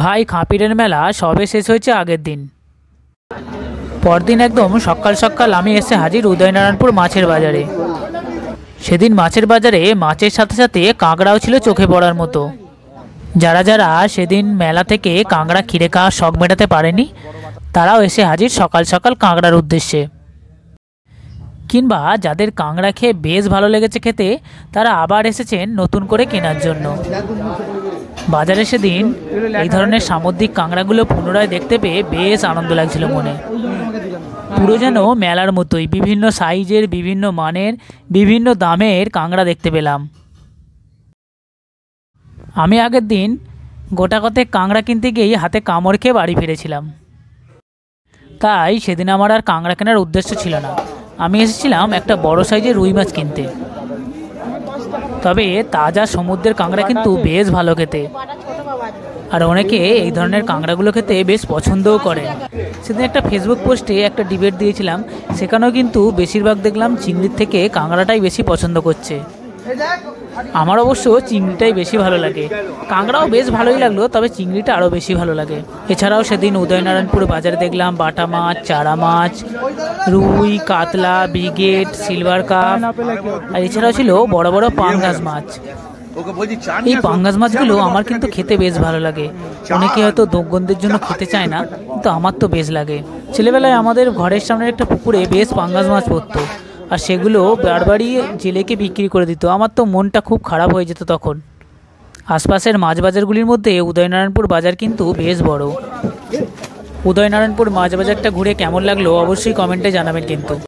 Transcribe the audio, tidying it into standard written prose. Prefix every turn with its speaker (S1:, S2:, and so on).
S1: ভাই খাপিরের মেলা সবে শেষ হয়েছে আগের দিন। পরদিন একদম সকাল সকাল আমি এসে হাজির উদয়নারায়ণপুর মাছের বাজারে। সেদিন মাছের বাজারে মাছের সাথে সাথে কাঁকড়াও ছিল চোখে পড়ার মতো। যারা যারা সেদিন মেলা থেকে কাঁকড়া কিনে খাওয়ার শখ মেটাতে পারেনি তারাও এসে হাজির সকাল সকাল কাঁকড়ার উদ্দেশ্যে। কিংবা যাদের কাঁকড়া খেয়ে বেশ ভালো লেগেছে খেতে, তারা আবার এসেছেন নতুন করে কেনার জন্য। বাজারে সেদিন এই ধরনের সামুদ্রিক কাঁকড়াগুলো পুনরায় দেখতে পেয়ে বেশ আনন্দ লাগছিল মনে। পুরো যেন মেলার মতোই বিভিন্ন সাইজের, বিভিন্ন মানের, বিভিন্ন দামের কাঁকড়া দেখতে পেলাম। আমি আগের দিন গোটা কতেক কাঁকড়া কিনতে গিয়েই হাতে কামড় খেয়ে বাড়ি ফিরেছিলাম। তাই সেদিন আমার আর কাঁকড়া কেনার উদ্দেশ্য ছিল না। আমি এসেছিলাম একটা বড় সাইজের রুই মাছ কিনতে। তবে তাজা সমুদ্রের কাঁকড়া কিন্তু বেশ ভালো খেতে, আর অনেকে এই ধরনের কাঁকড়াগুলো খেতে বেশ পছন্দও করে। সেদিন একটা ফেসবুক পোস্টে একটা ডিবেট দিয়েছিলাম, সেখানেও কিন্তু বেশিরভাগ দেখলাম চিংড়ির থেকে কাঁকড়াটাই বেশি পছন্দ করছে। আমার অবশ্য চিংড়িটাই বেশি ভালো লাগে। কাঁকড়াও বেশ ভালোই লাগলো, তবে চিংড়িটা আরও বেশি ভালো লাগে। এছাড়াও সেদিন উদয়নারায়ণপুর বাজারে দেখলাম বাটা মাছ, চারা মাছ, রুই, কাতলা, ব্রিগেড, সিলভার কাপ, আর এছাড়াও ছিল বড় বড় পাঙ্গাস মাছ। এই পাঙ্গাস মাছগুলো আমার কিন্তু খেতে বেশ ভালো লাগে। অনেকে হয়তো দুর্গন্ধের জন্য খেতে চায় না, কিন্তু আমার তো বেশ লাগে। ছেলেবেলায় আমাদের ঘরের সামনের একটা পুকুরে বেশ পাঙ্গাস মাছ পড়তো, আর সেগুলো বারবারই জেলেকে বিক্রি করে দিত। আমার তো মনটা খুব খারাপ হয়ে যেত তখন। আশপাশের মাছ বাজারগুলির মধ্যে উদয়নারায়ণপুর বাজার কিন্তু বেশ বড়। উদয়নারায়ণপুর মাছ বাজারটা ঘুরে কেমন লাগলো অবশ্যই কমেন্টে জানাবেন কিন্তু।